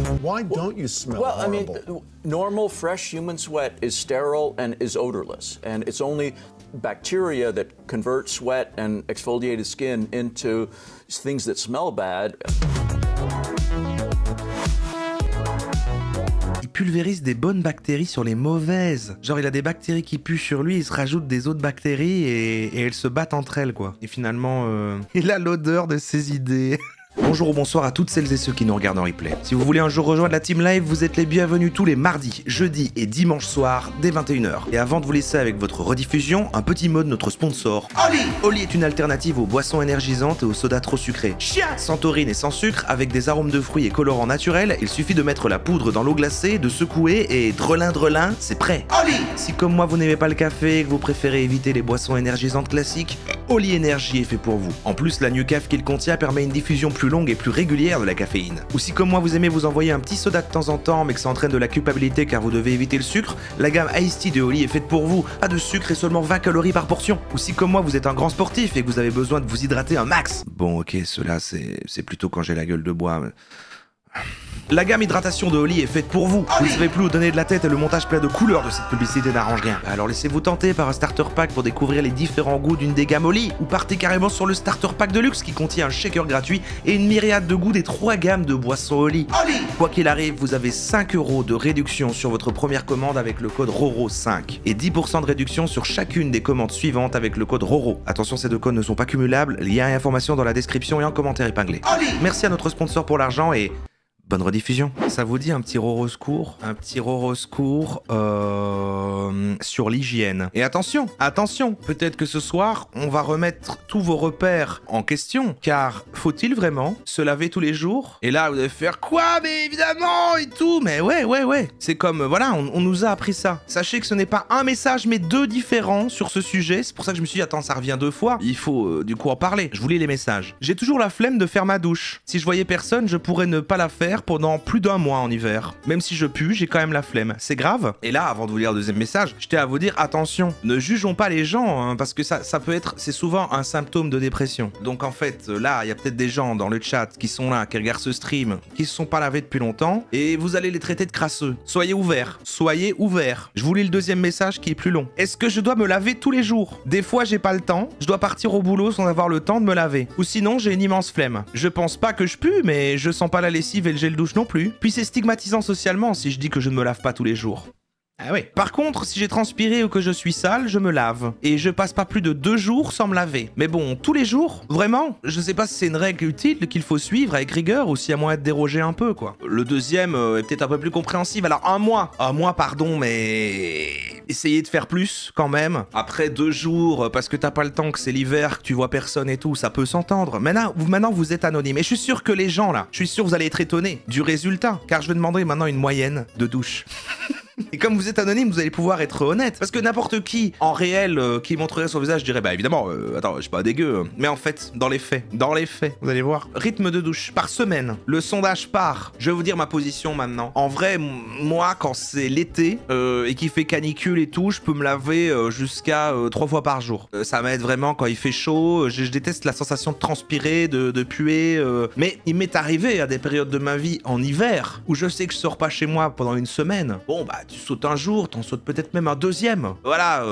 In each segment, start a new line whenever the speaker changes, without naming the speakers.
Why don't you smell
Well, I mean,
horrible?
normal, fresh human sweat is sterile and is odorless. And it's only bacteria that convert sweat and exfoliated skin into things that smell bad.
Il pulvérise des bonnes bactéries sur les mauvaises. Genre, il a des bactéries qui puent sur lui, il se rajoute des autres bactéries et elles se battent entre elles, quoi. Et finalement, il a l'odeur de ses idées. Bonjour ou bonsoir à toutes celles et ceux qui nous regardent en replay. Si vous voulez un jour rejoindre la Team Live, vous êtes les bienvenus tous les mardis, jeudis et dimanches soirs dès 21h. Et avant de vous laisser avec votre rediffusion, un petit mot de notre sponsor. Oli! Oli est une alternative aux boissons énergisantes et aux sodas trop sucrés. Chien! Sans taurine et sans sucre, avec des arômes de fruits et colorants naturels, il suffit de mettre la poudre dans l'eau glacée, de secouer et drelin, c'est prêt. Oli! Si comme moi vous n'aimez pas le café et que vous préférez éviter les boissons énergisantes classiques, Oli Energy est fait pour vous. En plus, la Nucaf qu'il contient permet une diffusion plus longue et plus régulière de la caféine. Ou si comme moi vous aimez vous envoyer un petit soda de temps en temps mais que ça entraîne de la culpabilité car vous devez éviter le sucre, la gamme Iced Tea de Oli est faite pour vous. Pas de sucre et seulement 20 calories par portion. Ou si comme moi vous êtes un grand sportif et que vous avez besoin de vous hydrater un max. Bon ok, cela c'est plutôt quand j'ai la gueule de bois. La gamme hydratation de Oli est faite pour vous. Vous ne savez plus où donner de la tête et le montage plein de couleurs de cette publicité n'arrange rien. Alors laissez-vous tenter par un starter pack pour découvrir les différents goûts d'une des gammes Oli. Ou partez carrément sur le starter pack de luxe qui contient un shaker gratuit et une myriade de goûts des 3 gammes de boissons Oli. Quoi qu'il arrive, vous avez 5 € de réduction sur votre première commande avec le code RORO5 et 10% de réduction sur chacune des commandes suivantes avec le code RORO. Attention, ces deux codes ne sont pas cumulables, lien et information dans la description et en commentaire épinglé. Merci à notre sponsor pour l'argent et bonne rediffusion. Ça vous dit un petit roroscours? Un petit roroscours sur l'hygiène. Et attention, attention, peut-être que ce soir, on va remettre tous vos repères en question, car faut-il vraiment se laver tous les jours? Et là, vous allez faire quoi? Mais évidemment, et tout. Mais ouais. C'est comme, voilà, on nous a appris ça. Sachez que ce n'est pas un message, mais 2 différents sur ce sujet. C'est pour ça que je me suis dit, attends, ça revient 2 fois. Il faut du coup en parler. Je vous lis les messages. J'ai toujours la flemme de faire ma douche. Si je voyais personne, je pourrais ne pas la faire pendant plus d'1 mois en hiver. Même si je pue, j'ai quand même la flemme. C'est grave. Et là, avant de vous lire le deuxième message, je tiens à vous dire attention, ne jugeons pas les gens, hein, parce que ça peut être, c'est souvent un symptôme de dépression. Donc en fait, là, il y a peut-être des gens dans le chat qui sont là, qui regardent ce stream, qui se sont pas lavés depuis longtemps, et vous allez les traiter de crasseux. Soyez ouverts. Soyez ouverts. Je vous lis le deuxième message qui est plus long. Est-ce que je dois me laver tous les jours? Des fois, j'ai pas le temps. Je dois partir au boulot sans avoir le temps de me laver. Ou sinon, j'ai une immense flemme. Je pense pas que je pue, mais je sens pas la lessive et le gel douche non plus. Puis c'est stigmatisant socialement si je dis que je ne me lave pas tous les jours. Ah ouais. Par contre, si j'ai transpiré ou que je suis sale, je me lave. Et je passe pas plus de 2 jours sans me laver. Mais bon, tous les jours? Vraiment? Je sais pas si c'est une règle utile qu'il faut suivre avec rigueur ou s'il y a moyen de déroger un peu, quoi. Le deuxième est peut-être un peu plus compréhensible. Alors, 1 mois. 1 mois, pardon, mais essayez de faire plus, quand même. Après 2 jours, parce que t'as pas le temps, que c'est l'hiver, que tu vois personne et tout, ça peut s'entendre. Maintenant, vous êtes anonyme. Et je suis sûr que les gens, là, je suis sûr que vous allez être étonnés du résultat. Car je vais demander maintenant une moyenne de douche. Et comme vous êtes anonyme, vous allez pouvoir être honnête. Parce que n'importe qui, en réel, qui montrerait son visage, dirait, bah évidemment, attends, je suis pas dégueu. Mais en fait, dans les faits, vous allez voir. Rythme de douche par semaine. Le sondage part. Je vais vous dire ma position maintenant. En vrai, moi, quand c'est l'été et qu'il fait canicule et tout, je peux me laver jusqu'à 3 fois par jour. Ça m'aide vraiment quand il fait chaud. Je déteste la sensation de transpirer, de puer. Mais il m'est arrivé à des périodes de ma vie en hiver où je sais que je sors pas chez moi pendant une semaine. Bon, bah, tu sautes un jour, t'en sautes peut-être même un deuxième. Voilà,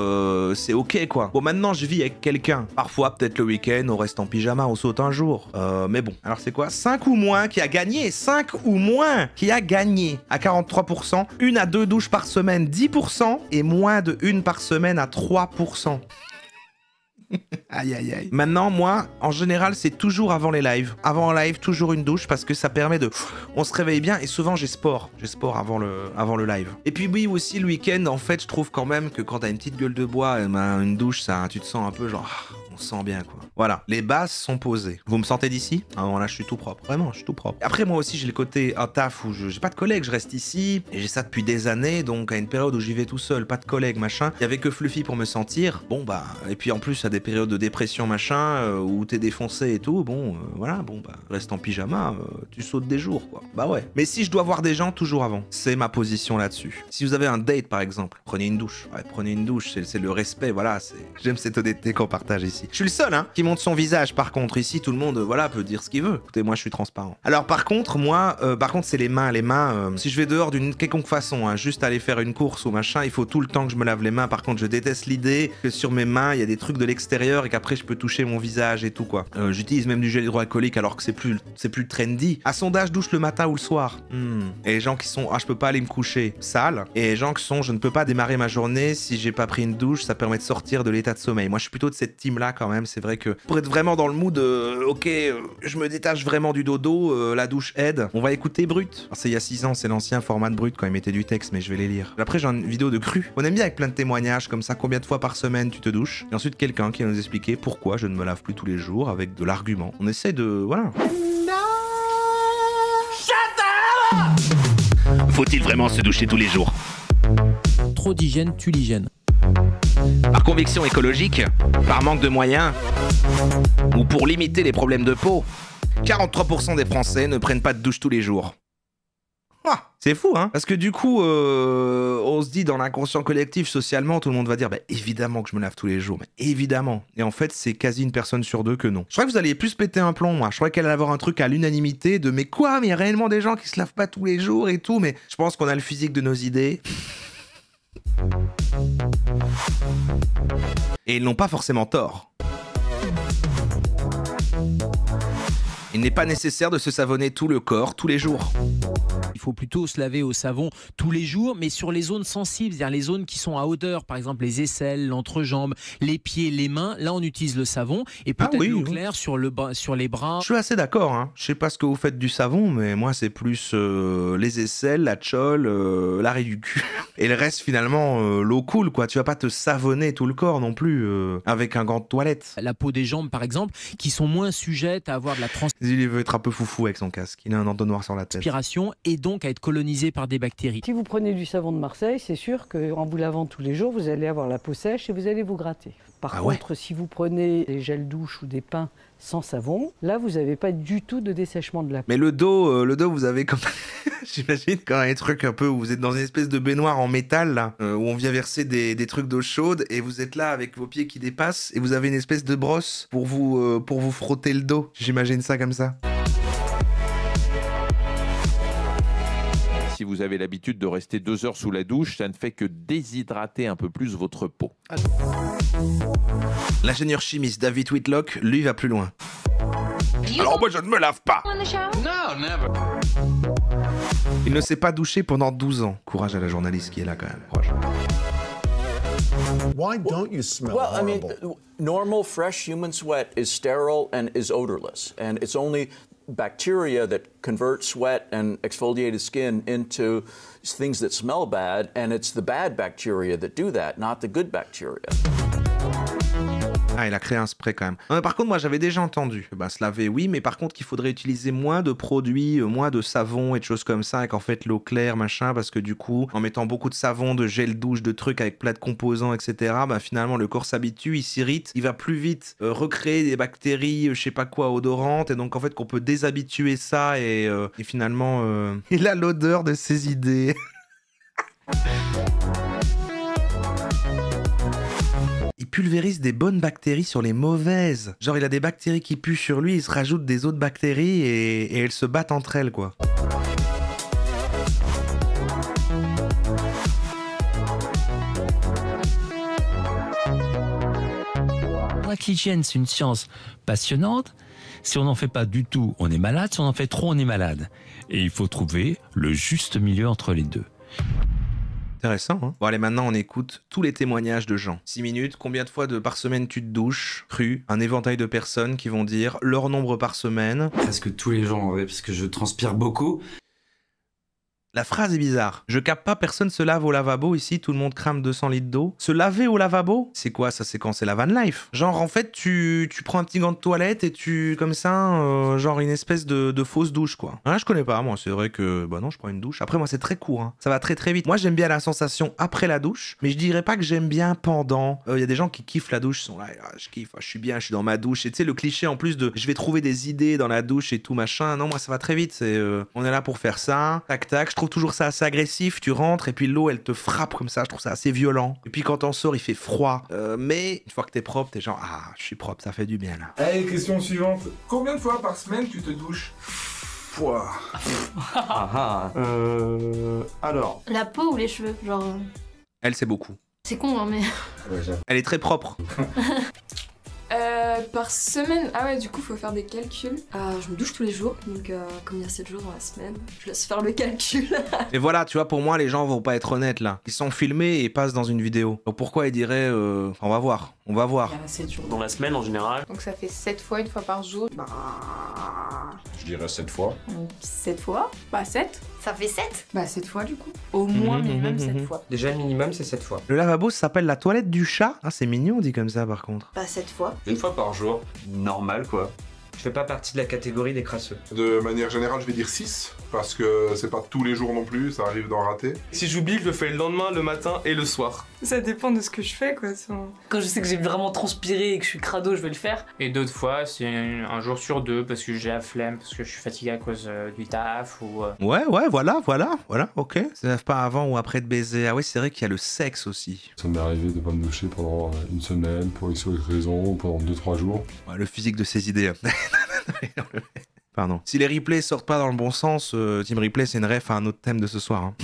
c'est ok quoi. Bon, maintenant je vis avec quelqu'un. Parfois, peut-être le week-end, on reste en pyjama, on saute un jour. Mais bon, alors c'est quoi? 5 ou moins qui a gagné. 5 ou moins qui a gagné à 43%. 1 à 2 douches par semaine, 10%. Et moins de 1 par semaine à 3%. Aïe aïe aïe. Maintenant, moi, en général, c'est toujours avant les lives. Avant un live, toujours une douche parce que ça permet de... On se réveille bien et souvent j'ai sport. J'ai sport avant le live. Et puis oui, aussi le week-end, en fait, je trouve quand même que quand t'as une petite gueule de bois, une douche, ça, tu te sens un peu genre... On se sent bien quoi. Voilà, les bases sont posées. Vous me sentez d'ici? Ah bon, là je suis tout propre, vraiment je suis tout propre. Après moi aussi j'ai le côté un taf où j'ai pas de collègues, je reste ici et j'ai ça depuis des années, donc à une période où j'y vais tout seul, pas de collègues machin, il y avait que Fluffy pour me sentir. Bon bah, et puis en plus à des périodes de dépression machin où t'es défoncé et tout, bon voilà, bon bah reste en pyjama, tu sautes des jours quoi. Bah ouais. Mais si je dois voir des gens, toujours avant. C'est ma position là-dessus. Si vous avez un date par exemple, prenez une douche. Ouais, prenez une douche, c'est le respect, voilà, j'aime cette honnêteté qu'on partage ici. Je suis le seul, hein, qui qui montre son visage, par contre. Ici, tout le monde, voilà, peut dire ce qu'il veut. Écoutez, moi, je suis transparent. Alors, par contre, moi, c'est les mains. Les mains, si je vais dehors d'une quelconque façon, hein, juste aller faire une course ou machin, il faut tout le temps que je me lave les mains. Par contre, je déteste l'idée que sur mes mains, il y a des trucs de l'extérieur et qu'après, je peux toucher mon visage et tout, quoi. J'utilise même du gel hydroalcoolique alors que c'est plus trendy. À sondage, douche le matin ou le soir. Et les gens qui sont, je peux pas aller me coucher, sale. Et les gens qui sont, je ne peux pas démarrer ma journée si j'ai pas pris une douche, ça permet de sortir de l'état de sommeil. Moi, je suis plutôt de cette team-là quand même. C'est vrai que pour être vraiment dans le mood, je me détache vraiment du dodo, la douche aide. On va écouter Brut. C'est il y a 6 ans, c'est l'ancien format de Brut quand il mettait du texte, mais je vais les lire. Après, j'ai une vidéo de Cru. On aime bien avec plein de témoignages comme ça, combien de fois par semaine tu te douches. Et ensuite, quelqu'un qui va nous expliquer pourquoi je ne me lave plus tous les jours avec de l'argument. On essaie de... Voilà.
Faut-il vraiment se doucher tous les jours?
Trop d'hygiène tue l'hygiène.
Par conviction écologique, par manque de moyens, ou pour limiter les problèmes de peau, 43% des Français ne prennent pas de douche tous les jours. Ah, c'est fou, hein? Parce que du coup, on se dit dans l'inconscient collectif, socialement, tout le monde va dire, bah évidemment que je me lave tous les jours, mais évidemment. Et en fait, c'est quasi une personne sur deux que non. Je crois que vous alliez plus péter un plomb, moi. Je crois qu'elle allait avoir un truc à l'unanimité de, mais quoi? Mais il y a réellement des gens qui se lavent pas tous les jours et tout, mais je pense qu'on a le physique de nos idées. Et ils n'ont pas forcément tort. Il n'est pas nécessaire de se savonner tout le corps tous les jours.
Il faut plutôt se laver au savon tous les jours, mais sur les zones sensibles, c'est-à-dire les zones qui sont à odeur, par exemple les aisselles, l'entrejambe, les pieds, les mains. Là, on utilise le savon et peut-être l'eau claire sur les bras.
Je suis assez d'accord, hein. Je sais pas ce que vous faites du savon, mais moi, c'est plus les aisselles, la tchole, l'arrêt du cul. Et le reste, finalement, l'eau coule, quoi. Tu vas pas te savonner tout le corps non plus avec un gant de toilette.
La peau des jambes, par exemple, qui sont moins sujettes à avoir de la
Il veut être un peu foufou avec son casque. Il a un entonnoir sur la tête.
transpiration et donc à être colonisé par des bactéries.
Si vous prenez du savon de Marseille, c'est sûr qu'en vous lavant tous les jours, vous allez avoir la peau sèche et vous allez vous gratter. Par contre, si vous prenez des gels douche ou des pains sans savon, là, vous n'avez pas du tout de dessèchement de la peau.
Mais le dos, vous avez comme... J'imagine quand un truc un peu où vous êtes dans une espèce de baignoire en métal, là, où on vient verser des trucs d'eau chaude, et vous êtes là avec vos pieds qui dépassent, et vous avez une espèce de brosse pour vous frotter le dos. J'imagine ça comme ça.
Si vous avez l'habitude de rester 2 heures sous la douche, ça ne fait que déshydrater un peu plus votre peau.
L'ingénieur chimiste David Whitlock, lui, va plus loin. Alors moi, je ne me lave pas. Il ne s'est pas douché pendant 12 ans. Courage à la journaliste qui est là quand même. Courage.
Why don't you smell
Well, I mean,
horrible?
normal fresh human sweat is sterile and is odorless, and it's only bacteria that convert sweat and exfoliated skin into things that smell bad, and it's the bad bacteria that do that, not the good bacteria.
Ah, il a créé un spray quand même. Non, mais par contre, moi, j'avais déjà entendu. Se laver, oui, mais par contre, qu'il faudrait utiliser moins de produits, moins de savon et de choses comme ça, et qu'en fait, l'eau claire, machin, parce que du coup, en mettant beaucoup de savon, de gel douche, de trucs avec plein de composants, etc., finalement, le corps s'habitue, il s'irrite, il va plus vite recréer des bactéries, je sais pas quoi, odorantes, et donc, en fait, qu'on peut déshabituer ça, et finalement, il a l'odeur de ses idées. Il pulvérise des bonnes bactéries sur les mauvaises. Genre, il a des bactéries qui puent sur lui, il se rajoute des autres bactéries et elles se battent entre elles, quoi.
L'hygiène, c'est une science passionnante. Si on n'en fait pas du tout, on est malade. Si on en fait trop, on est malade. Et il faut trouver le juste milieu entre les deux.
Intéressant, hein. Bon allez, maintenant on écoute tous les témoignages de gens. 6 minutes, combien de fois par semaine tu te douches? Cru, un éventail de personnes qui vont dire leur nombre par semaine.
Presque tous les jours en vrai, parce que je transpire beaucoup.
La phrase est bizarre. Je capte pas, personne se lave au lavabo ici, tout le monde crame 200 litres d'eau. Se laver au lavabo? C'est quoi ça? C'est quand c'est la van life. Genre en fait tu prends un petit gant de toilette et tu comme ça genre une espèce de fausse douche quoi. Hein, je connais pas moi, c'est vrai que non, je prends une douche. Après moi c'est très court hein. Ça va très très vite. Moi j'aime bien la sensation après la douche, mais je dirais pas que j'aime bien pendant. Il y a des gens qui kiffent la douche, ils sont là, je kiffe, je suis bien, je suis dans ma douche et tu sais le cliché en plus de je vais trouver des idées dans la douche et tout machin. Non, moi ça va très vite, c'est on est là pour faire ça. Tac tac, je trouve trouve toujours ça assez agressif. Tu rentres et puis l'eau, elle te frappe comme ça. Je trouve ça assez violent. Et puis quand t'en sors, il fait froid. Mais une fois que t'es propre, t'es genre, ah, je suis propre, ça fait du bien là.
Allez, question suivante. Combien de fois par semaine tu te douches?
Alors. La peau ou les cheveux, genre.
Elle, c'est beaucoup.
C'est con, hein, mais.
Elle est très propre.
Par semaine, ah ouais, du coup, faut faire des calculs. Je me douche tous les jours, donc comme il y a 7 jours dans la semaine, je laisse faire le calcul.
Et voilà, tu vois, pour moi, les gens vont pas être honnêtes là. Ils sont filmés et passent dans une vidéo. Donc pourquoi ils diraient, on va voir, on va voir.
Il y en a 7 jours dans la semaine en général.
Donc ça fait 7 fois, une fois par jour. Bah.
Je dirais 7 fois.
7 fois? Bah 7.
Ça fait 7?
Bah 7 fois du coup. Au moins minimum 7 fois.
Déjà, le minimum, c'est 7 fois.
Le lavabo s'appelle la toilette du chat. Ah, c'est mignon, on dit comme ça par contre.
Bah 7 fois.
Une fois par jour.
Normal, quoi. Je fais pas partie de la catégorie des crasseux.
De manière générale, je vais dire 6, parce que c'est pas tous les jours non plus, ça arrive d'en rater.
Si j'oublie, je le fais le lendemain, le matin et le soir.
Ça dépend de ce que je fais, quoi.
Quand je sais que j'ai vraiment transpiré et que je suis crado, je vais le faire.
Et d'autres fois, c'est un jour sur deux, parce que j'ai la flemme, parce que je suis fatigué à cause du taf ou...
Ouais, voilà, ok. Ça lève pas avant ou après de baiser. Ah oui, c'est vrai qu'il y a le sexe aussi.
Ça m'est arrivé de pas me doucher pendant une semaine, pour X ou Y raison, ou pendant 2-3 jours.
Ouais, le physique de ses idées. Pardon. Si les replays sortent pas dans le bon sens, Team Replay, c'est une ref à un autre thème de ce soir. Hein.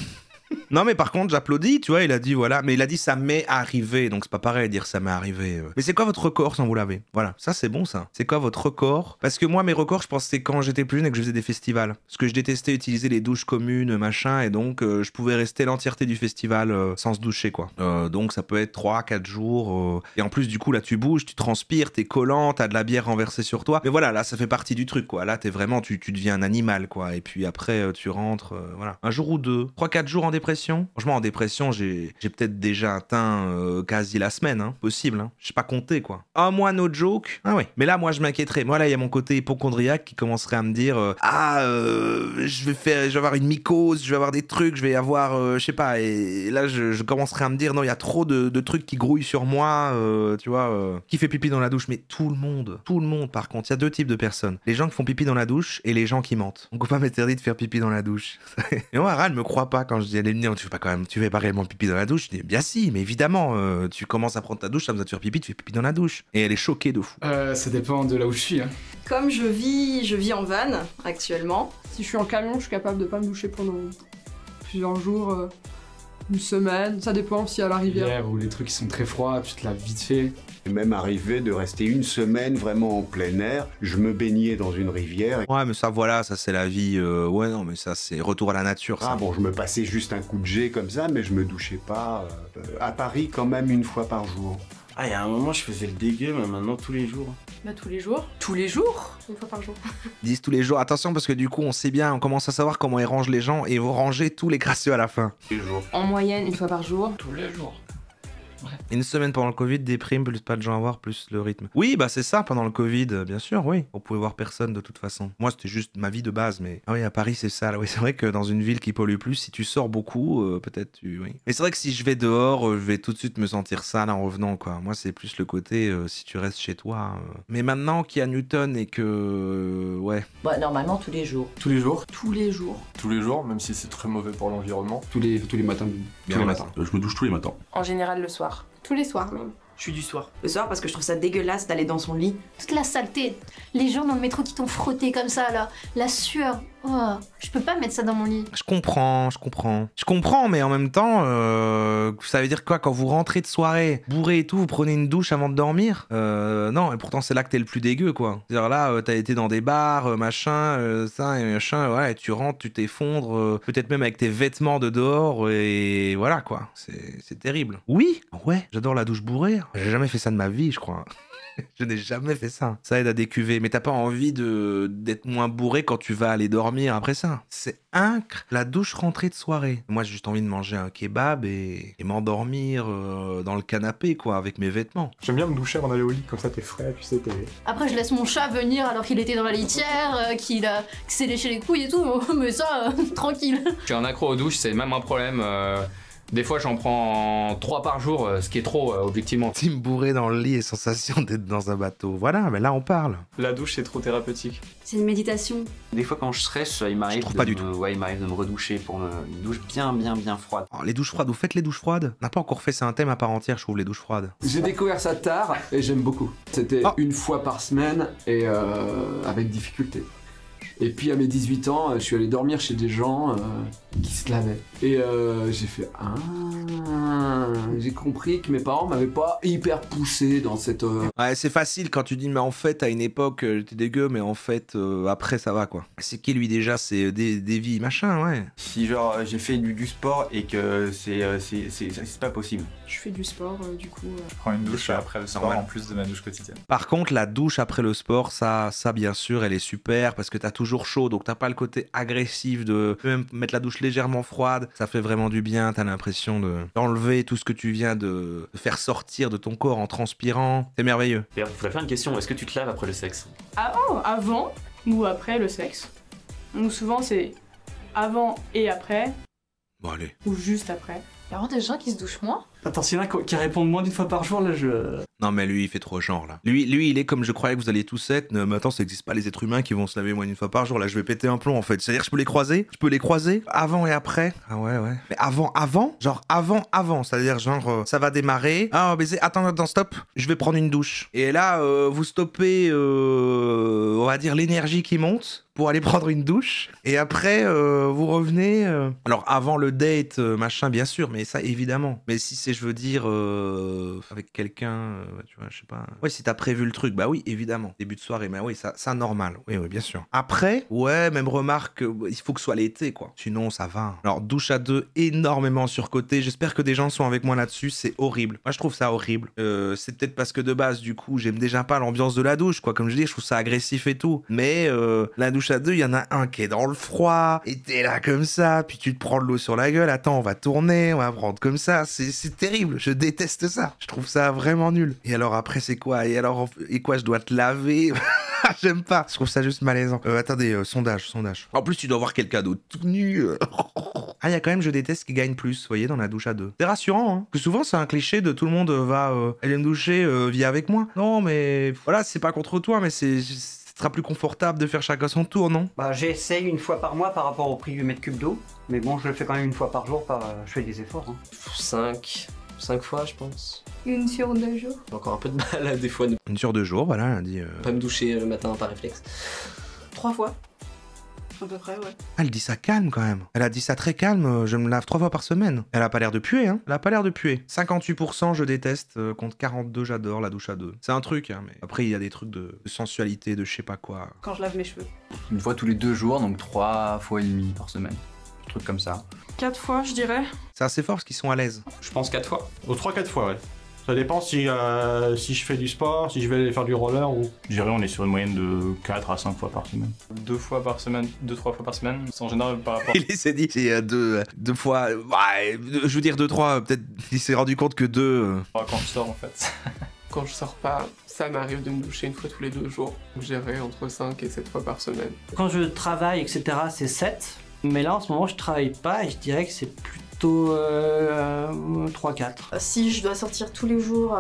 Non mais par contre j'applaudis, tu vois, il a dit voilà, mais il a dit ça m'est arrivé, donc c'est pas pareil de dire ça m'est arrivé. Mais c'est quoi votre record sans vous laver? Voilà, ça c'est bon ça. C'est quoi votre record? Parce que moi mes records je pense c'est quand j'étais plus jeune et que je faisais des festivals. Parce que je détestais utiliser les douches communes, machin, et donc je pouvais rester l'entièreté du festival sans se doucher quoi. Donc ça peut être 3-4 jours, et en plus du coup là tu bouges, tu transpires, t'es collant, t'as de la bière renversée sur toi. Mais voilà, là ça fait partie du truc quoi, là t'es vraiment, tu deviens un animal quoi, et puis après tu rentres, voilà. Un jour ou deux, 3-4 jours en dépression. Franchement, en dépression, j'ai peut-être déjà atteint quasi la semaine, hein. Possible, hein. Je sais pas compter, quoi. Un mois, no joke. Ah oui. Mais là, moi, je m'inquiéterais. Moi, là, il y a mon côté hypochondriaque qui commencerait à me dire je vais avoir une mycose, je vais avoir des trucs, je vais avoir, je sais pas. Et là, je commencerai à me dire non, il y a trop de trucs qui grouillent sur moi, tu vois. Qui fait pipi dans la douche? Mais tout le monde, par contre. Il y a deux types de personnes. Les gens qui font pipi dans la douche et les gens qui mentent. On peut pas m'interdire de faire pipi dans la douche. Et moi, Aral me croit pas quand je dis elle est venue. Tu fais pas réellement pipi dans la douche? Je dis, bien si, mais évidemment, tu commences à prendre ta douche, ça besoin de faire pipi, tu fais pipi dans la douche. Et elle est choquée de fou.
Ça dépend de là où je suis. Hein.
Comme je vis en van actuellement, si je suis en camion, je suis capable de pas me doucher pendant plusieurs jours, une semaine, ça dépend si à la rivière.
Ou les trucs qui sont très froids, tu te laves vite fait.
Il m'est même arrivé de rester une semaine vraiment en plein air. Je me baignais dans une rivière.
Ouais, mais ça, voilà, ça c'est la vie. Ouais, non, mais ça c'est retour à la nature. Ça.
Ah bon, je me passais juste un coup de jet comme ça, mais je me douchais pas. À Paris, quand même, une fois par jour.
Ah, il y a un moment, je faisais le dégueu, mais maintenant, tous les jours.
Bah, tous les jours. Tous les jours? Une fois par jour.
Ils disent tous les jours. Attention, parce que du coup, on sait bien, on commence à savoir comment ils rangent les gens et ils vont ranger tous les crasseux à la fin.
Tous les jours.
En moyenne, une fois par jour.
Tous les jours.
Ouais. Une semaine pendant le Covid, des primes, plus pas de gens à voir, plus le rythme. Oui, bah c'est ça, pendant le Covid, bien sûr, oui. On pouvait voir personne de toute façon. Moi, c'était juste ma vie de base, mais... Ah oui, à Paris, c'est ça. Là. Oui, c'est vrai que dans une ville qui pollue plus, si tu sors beaucoup, peut-être tu... Oui. Mais c'est vrai que si je vais dehors, je vais tout de suite me sentir sale en revenant, quoi. Moi, c'est plus le côté, si tu restes chez toi... Mais maintenant qu'il y a Newton et que... ouais.
Bah, normalement, tous les jours.
Tous les jours?
Tous les jours.
Tous les jours, même si c'est très mauvais pour l'environnement.
Tous les matins.
Bien tous les matins.
Je me douche tous les matins.
En général, le soir. Tous les soirs, même.
Je suis du soir.
Le soir, parce que je trouve ça dégueulasse d'aller dans son lit.
Toute la saleté, les gens dans le métro qui t'ont frotté comme ça, là, la sueur. Oh, je peux pas mettre ça dans mon lit.
Je comprends, mais en même temps, ça veut dire quoi quand vous rentrez de soirée, bourré et tout, vous prenez une douche avant de dormir? Non, et pourtant c'est là que t'es le plus dégueu, quoi. C'est-à-dire là, t'as été dans des bars, machin, ça et machin, ouais, et tu rentres, tu t'effondres, peut-être même avec tes vêtements de dehors, et voilà, quoi. C'est terrible. Oui, ouais, j'adore la douche bourrée. J'ai jamais fait ça de ma vie, je crois. Je n'ai jamais fait ça. Ça aide à décuver. Mais t'as pas envie d'être moins bourré quand tu vas aller dormir après ça. C'est incre. La douche rentrée de soirée. Moi, j'ai juste envie de manger un kebab et m'endormir dans le canapé, quoi, avec mes vêtements.
J'aime bien me doucher avant d'aller au lit. Comme ça, t'es frais, tu sais, t'es...
Après, je laisse mon chat venir alors qu'il était dans la litière, qu'il s'est léché les couilles et tout. Mais ça, tranquille.
Je suis un accro aux douches, c'est même un problème.
Des fois, j'en prends 3 par jour, ce qui est trop, objectivement.
Team bourré dans le lit et sensation d'être dans un bateau. Voilà, mais là on parle.
La douche, c'est trop thérapeutique.
C'est une méditation.
Des fois, quand je stresse, il m'arrive de me redoucher pour une douche bien froide.
Oh, les douches froides, vous faites les douches froides? On n'a pas encore fait, c'est un thème à part entière, je trouve, les douches froides.
J'ai découvert ça tard et j'aime beaucoup. C'était une fois par semaine et avec difficulté. Et puis à mes 18 ans, je suis allé dormir chez des gens qui se lavaient. Et j'ai fait j'ai compris que mes parents m'avaient pas hyper poussé dans cette...
Ouais, c'est facile quand tu dis, mais en fait, à une époque, j'étais dégueu, mais en fait, après, ça va, quoi. C'est qui, lui, déjà? C'est des vies, machin, ouais.
Si, genre, j'ai fait du sport et que c'est pas possible.
Je fais du sport, du coup...
Je prends une douche après le sport, en plus de ma douche quotidienne.
Par contre, la douche après le sport, ça bien sûr, elle est super, parce que t'as toujours chaud, donc t'as pas le côté agressif de même mettre la douche légèrement froide. Ça fait vraiment du bien, t'as l'impression d'enlever tout ce que tu viens de faire sortir de ton corps en transpirant. C'est merveilleux.
D'ailleurs, je voudrais faire une question, est-ce que tu te laves après le sexe?
Avant ou après le sexe. Donc souvent c'est avant et après.
Bon allez.
Ou juste après.
Il y a vraiment des gens qui se douchent moins.
Attends, s'il y en a qui répondent moins d'une fois par jour, là je...
Non mais lui il fait trop genre là. Lui il est comme je croyais que vous alliez tous être. Mais attends, ça existe pas les êtres humains qui vont se laver moins d'une fois par jour. Là je vais péter un plomb en fait. C'est-à-dire que je peux les croiser avant et après. Ah ouais. Mais avant genre avant. C'est-à-dire genre ça va démarrer. Ah baiser, attends stop. Je vais prendre une douche. Et là vous stoppez on va dire l'énergie qui monte pour aller prendre une douche. Et après vous revenez. Alors avant le date machin bien sûr, mais ça évidemment. Mais si c'est je veux dire avec quelqu'un tu vois, je sais pas. Ouais, si t'as prévu le truc, bah oui, évidemment. Début de soirée, mais oui, ça normal. Oui, bien sûr. Après, ouais, même remarque, il faut que ce soit l'été, quoi. Sinon, ça va. Alors, douche à deux, énormément surcoté. J'espère que des gens sont avec moi là-dessus. C'est horrible. Moi, je trouve ça horrible. C'est peut-être parce que de base, du coup, j'aime déjà pas l'ambiance de la douche, quoi. Comme je dis, je trouve ça agressif et tout. Mais la douche à deux, il y en a un qui est dans le froid, et t'es là comme ça, puis tu te prends de l'eau sur la gueule. Attends, on va tourner, on va prendre comme ça. C'est terrible. Je déteste ça. Je trouve ça vraiment nul. Et alors après c'est quoi? Et quoi, je dois te laver? J'aime pas. Je trouve ça juste malaisant. Attendez, sondage. En plus tu dois voir quelqu'un d'autre tout nu. Ah, il y a quand même je déteste qui gagne plus, vous voyez, dans la douche à deux. C'est rassurant, hein. Que souvent c'est un cliché de tout le monde va aller me doucher, viens avec moi. Non mais voilà, c'est pas contre toi, mais ce sera plus confortable de faire chacun son tour, non?
Bah j'essaye une fois par mois par rapport au prix du mètre cube d'eau. Mais bon, je le fais quand même une fois par jour, je fais des efforts. Hein.
5 fois, je pense.
Une sur 2 jours.
J'ai encore un peu de mal, des fois.
Une sur 2 jours, voilà, elle a dit...
Pas me doucher le matin par réflexe.
3 fois. À peu près, ouais.
Elle dit ça calme, quand même. Elle a dit ça très calme, je me lave 3 fois par semaine. Elle a pas l'air de puer, hein. Elle a pas l'air de puer. 58% je déteste, contre 42 j'adore la douche à deux. C'est un truc, hein, mais après il y a des trucs de sensualité, de je sais pas quoi.
Quand je lave mes cheveux.
Une fois tous les 2 jours, donc 3 fois et demi par semaine. Un truc comme ça.
4 fois, je dirais.
C'est assez fort parce qu'ils sont à l'aise.
Je pense 4 fois.
3-4 fois, ouais. Ça dépend si je fais du sport, si je vais aller faire du roller ou...
Je dirais on est sur une moyenne de 4 à 5 fois par semaine. 2 fois par semaine, 2-3 fois par semaine. C'est en général par rapport...
Il s'est dit, c'est deux fois... Ouais, je veux dire 2-3, peut-être il s'est rendu compte que 2...
Quand je sors en fait.
Quand je sors pas, ça m'arrive de me doucher une fois tous les 2 jours. Je dirais entre 5 et 7 fois par semaine.
Quand je travaille, etc., c'est 7. Mais là, en ce moment, je travaille pas et je dirais que c'est plutôt 3-4.
Si je dois sortir tous les jours,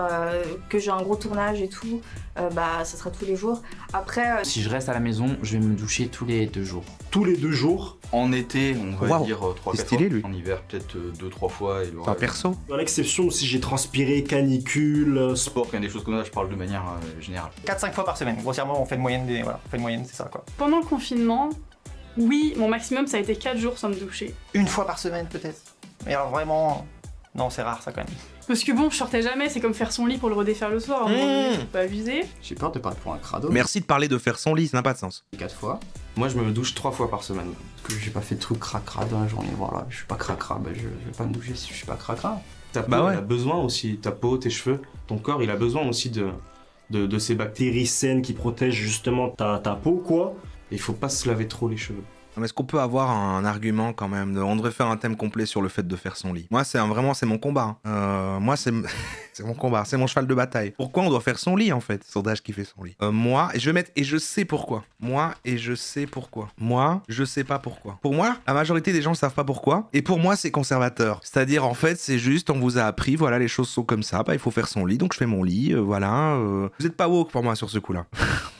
que j'ai un gros tournage et tout, bah ça sera tous les jours. Après...
Si je reste à la maison, je vais me doucher tous les 2 jours.
Tous les 2 jours? En été, on va dire 3-4 fois.
Lui.
En hiver, peut-être 2-3 fois. Et le
reste... perso.
Dans l'exception, si j'ai transpiré, canicule...
Sport, quand il y a des choses comme ça, je parle de manière générale.
4-5 fois par semaine. Grossièrement, on fait une moyenne c'est ça, quoi.
Pendant le confinement... Oui, mon maximum ça a été 4 jours sans me doucher.
Une fois par semaine peut-être. Mais alors vraiment... Non, c'est rare ça quand même.
Parce que bon, je sortais jamais, c'est comme faire son lit pour le redéfaire le soir. Faut pas abuser.
J'ai peur de parler pour un crado.
Merci de parler de faire son lit, ça n'a pas de sens.
4 fois.
Moi je me douche 3 fois par semaine. Parce que j'ai pas fait de trucs cracra dans la journée, voilà. Je suis pas cracra, bah je vais pas me doucher si je suis pas cracra.
Ta peau, elle a besoin aussi, ta peau, tes cheveux, ton corps, il a besoin aussi de ces bactéries saines qui protègent justement ta peau, quoi. Il faut pas se laver trop les cheveux.
Mais est-ce qu'on peut avoir un argument quand même on devrait faire un thème complet sur le fait de faire son lit. Moi, vraiment, c'est mon combat. Moi, c'est mon combat, c'est mon cheval de bataille. Pourquoi on doit faire son lit, en fait? Sondage qui fait son lit. Moi, et je vais mettre, et je sais pourquoi. Moi, et je sais pourquoi. Moi, je sais pas pourquoi. Pour moi, la majorité des gens ne savent pas pourquoi. Et pour moi, c'est conservateur. C'est-à-dire, en fait, c'est juste, on vous a appris, voilà, les choses sont comme ça, bah, il faut faire son lit, donc je fais mon lit, voilà. Vous êtes pas woke pour moi sur ce coup-là.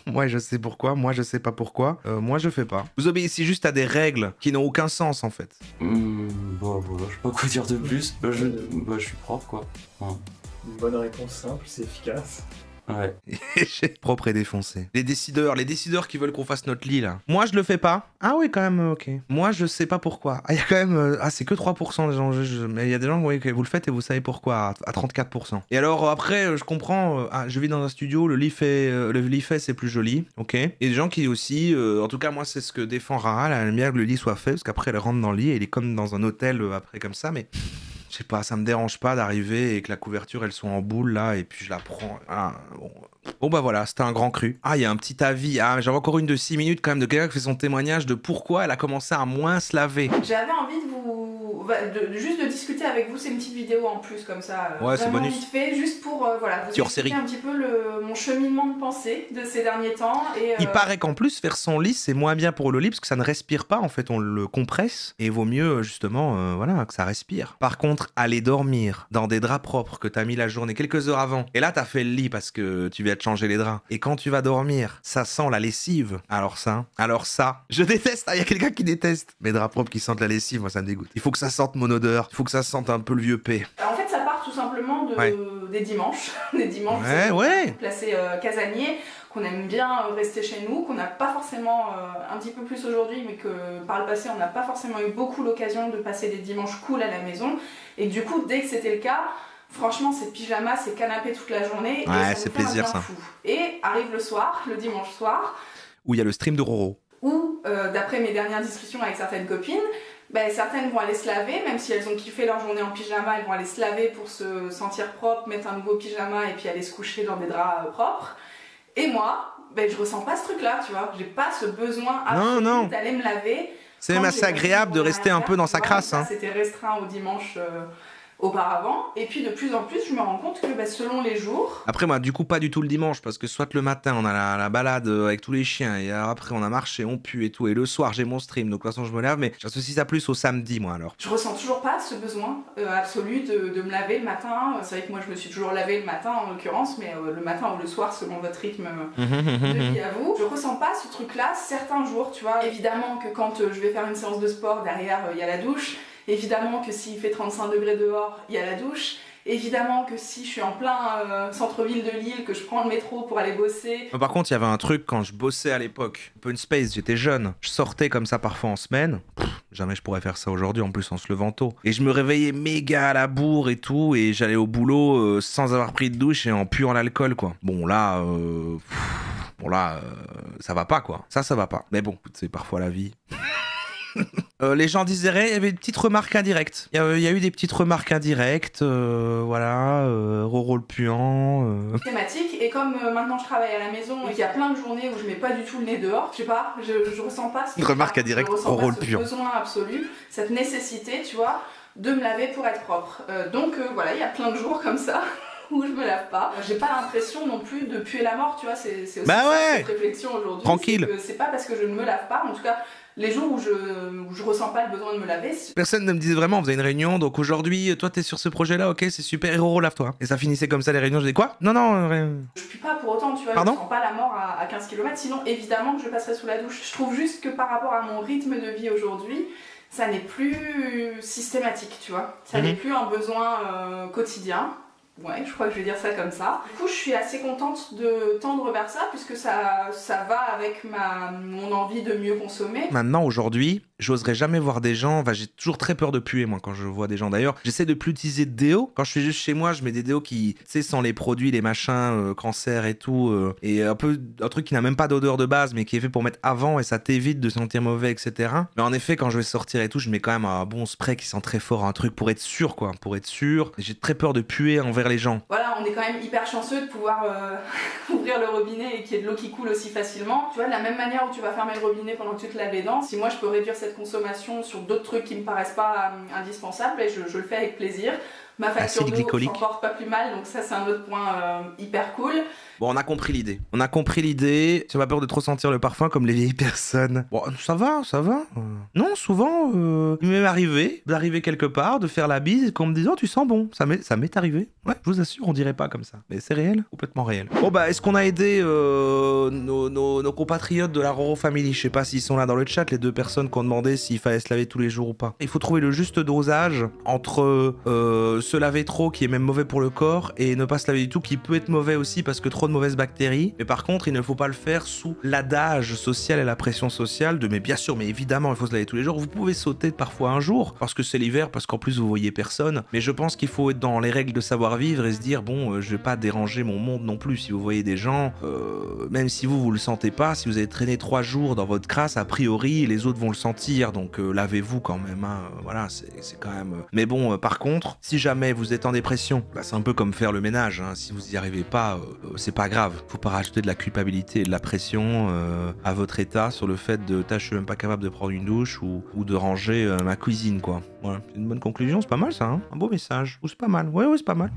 Moi, je sais pourquoi, moi, je sais pas pourquoi, moi, je fais pas. Vous obéissez juste à des règles qui n'ont aucun sens, en fait.
Bon, voilà, je sais pas quoi dire de plus. Je suis propre, quoi. Ouais.
Une bonne réponse simple, c'est efficace.
Ouais.
Propre et défoncé. Les décideurs qui veulent qu'on fasse notre lit, là. Moi, je le fais pas. Ah oui, quand même, ok. Moi, je sais pas pourquoi. Ah, il y a quand même... c'est que 3% des gens. Mais il y a des gens, oui, que vous le faites et vous savez pourquoi, à 34%. Et alors, après, je comprends... je vis dans un studio, le lit fait, c'est plus joli, ok. Et des gens qui aussi... en tout cas, moi, c'est ce que défend Rara, elle aime bien que le lit soit fait, parce qu'après, elle rentre dans le lit et il est comme dans un hôtel, après, comme ça, mais... Je sais pas, ça me dérange pas d'arriver et que la couverture elle soit en boule là et puis je la prends. Ah, bon bah voilà, c'était un grand cru. Ah, il y a un petit avis. Ah, j'avais encore une de 6 minutes quand même de quelqu'un qui fait son témoignage de pourquoi elle a commencé à moins se laver.
J'avais envie de vous... juste de discuter avec vous, c'est une petite vidéo en plus comme ça.
Ouais, c'est bonus.
Vite fait, juste pour voilà, vous expliquer un petit peu mon cheminement de pensée de ces derniers temps. Et,
il paraît qu'en plus faire son lit c'est moins bien pour le lit parce que ça ne respire pas en fait, on le compresse et il vaut mieux justement voilà, que ça respire. Par contre, aller dormir dans des draps propres que t'as mis la journée quelques heures avant et là t'as fait le lit parce que tu viens de changer les draps et quand tu vas dormir ça sent la lessive. Alors ça je déteste. Il y a quelqu'un qui déteste mes draps propres qui sentent la lessive, moi ça me dégoûte. Il faut que ça sente mon odeur, il faut que ça sente un peu le vieux P.
En fait ça part tout simplement des dimanches placés casaniers, qu'on aime bien rester chez nous, qu'on n'a pas forcément un petit peu plus aujourd'hui, mais que par le passé on n'a pas forcément eu beaucoup l'occasion de passer des dimanches cool à la maison, et du coup dès que c'était le cas, franchement c'est pyjama, c'est canapé toute la journée,
ouais, c'est plaisir ça.
Fou. Et arrive le soir, le dimanche soir,
où il y a le stream de Roro,
où d'après mes dernières discussions avec certaines copines, certaines vont aller se laver, même si elles ont kiffé leur journée en pyjama, elles vont aller se laver pour se sentir propre, mettre un nouveau pyjama et puis aller se coucher dans des draps propres. Et moi, je ressens pas ce truc-là, tu vois. J'ai pas ce besoin absolu d'aller me laver.
C'est même assez agréable de rester un peu dans sa crasse. Hein.
C'était restreint au dimanche auparavant. Et puis de plus en plus, je me rends compte que selon les jours...
Après moi, du coup, pas du tout le dimanche, parce que soit le matin, on a la balade avec tous les chiens, et après on a marché, on pue et tout, et le soir, j'ai mon stream, donc de toute façon, je me lave, mais j'associe ça plus au samedi, moi, alors.
Je ressens toujours pas ce besoin absolu de me laver le matin. C'est vrai que moi, je me suis toujours lavé le matin, en l'occurrence, mais le matin ou le soir, selon votre rythme de vie à vous. Je ressens pas ce truc-là certains jours, tu vois. Évidemment que quand je vais faire une séance de sport, derrière, il y a la douche. Évidemment que s'il fait 35 degrés dehors, il y a la douche. Évidemment que si je suis en plein centre-ville de Lille, que je prends le métro pour aller bosser...
Par contre, il y avait un truc quand je bossais à l'époque. Open Space, j'étais jeune. Je sortais comme ça parfois en semaine. Jamais je pourrais faire ça aujourd'hui, en plus en se levant tôt. Et je me réveillais méga à la bourre et tout, et j'allais au boulot sans avoir pris de douche et en puant l'alcool, quoi. Bon, là... ça va pas, quoi. Ça va pas. Mais bon, c'est parfois la vie. Les gens disaient, il y avait des petites remarques indirectes. Il y a eu des petites remarques indirectes, voilà, Roro le puant.
Thématique, et comme maintenant je travaille à la maison et qu'il y a plein de journées où je mets pas du tout le nez dehors, je sais pas, je ressens pas
une remarque indirecte, Roro le puant.
Besoin absolu, cette nécessité, tu vois, de me laver pour être propre. Donc voilà, il y a plein de jours comme ça où je me lave pas. J'ai pas l'impression non plus de puer la mort, tu vois, c'est aussi cette réflexion aujourd'hui.
Tranquille.
C'est pas parce que je ne me lave pas, en tout cas, les jours où je ressens pas le besoin de me laver...
Personne ne me disait vraiment, on faisait une réunion, donc aujourd'hui, toi t'es sur ce projet-là, ok, c'est super, et Roro, lave-toi. Et ça finissait comme ça les réunions, je disais quoi? Non, rien.
Je pue pas pour autant, tu vois,
Pardon?
je sens pas la mort à 15 km, sinon évidemment que je passerai sous la douche. Je trouve juste que par rapport à mon rythme de vie aujourd'hui, ça n'est plus systématique, tu vois. Ça n'est plus un besoin quotidien. Ouais, je crois que je vais dire ça comme ça. Du coup, je suis assez contente de tendre vers ça, puisque ça va avec mon envie de mieux consommer.
Maintenant, aujourd'hui, j'oserais jamais voir des gens, j'ai toujours très peur de puer moi quand je vois des gens. D'ailleurs, j'essaie de plus utiliser de déo. Quand je suis juste chez moi, je mets des déos qui, tu sais, sans les produits, les machins, cancer et tout, et un truc qui n'a même pas d'odeur de base, mais qui est fait pour mettre avant et ça t'évite de sentir mauvais, etc. Mais en effet, quand je vais sortir et tout, je mets quand même un bon spray qui sent très fort, un truc pour être sûr, quoi, pour être sûr. J'ai très peur de puer envers les gens.
Voilà, on est quand même hyper chanceux de pouvoir ouvrir le robinet et qu'il y ait de l'eau qui coule aussi facilement. Tu vois, de la même manière où tu vas fermer le robinet pendant que tu te laves les dents, si moi je peux réduire cette consommation sur d'autres trucs qui me paraissent pas indispensables, et je le fais avec plaisir. Ma facture d'eau s'en porte pas plus mal, donc ça c'est un autre point hyper cool.
Bon, on a compris l'idée. On a compris l'idée. J'ai pas peur de trop sentir le parfum comme les vieilles personnes. Bon, ça va, ça va. Non, souvent, il m'est arrivé d'arriver quelque part, de faire la bise et qu'on me dise « Oh, tu sens bon ». Ça m'est arrivé. Ouais, je vous assure, on dirait pas comme ça. Mais c'est réel, complètement réel. Bon, est-ce qu'on a aidé nos compatriotes de la Roro Family? Je sais pas s'ils sont là dans le chat, les 2 personnes qui ont demandé s'il fallait se laver tous les jours ou pas. Il faut trouver le juste dosage entre se laver trop, qui est même mauvais pour le corps, et ne pas se laver du tout, qui peut être mauvais aussi parce que trop de mauvaises bactéries. Mais par contre, il ne faut pas le faire sous l'adage social et la pression sociale de mais bien sûr, mais évidemment, il faut se laver tous les jours. Vous pouvez sauter parfois un jour parce que c'est l'hiver, parce qu'en plus vous voyez personne. Mais je pense qu'il faut être dans les règles de savoir-vivre et se dire bon, je vais pas déranger mon monde non plus. Si vous voyez des gens, même si vous le sentez pas, si vous avez traîné 3 jours dans votre crasse, a priori, les autres vont le sentir. Donc lavez-vous quand même. Hein. Voilà, c'est quand même. Mais bon, par contre, si jamais vous êtes en dépression, c'est un peu comme faire le ménage. Hein. Si vous y arrivez pas, c'est pas grave. Faut pas rajouter de la culpabilité et de la pression à votre état sur le fait de je suis même pas capable de prendre une douche ou de ranger ma cuisine, quoi. Voilà, c'est une bonne conclusion, c'est pas mal ça, hein, un beau message. Ou c'est pas mal, ouais, c'est pas mal.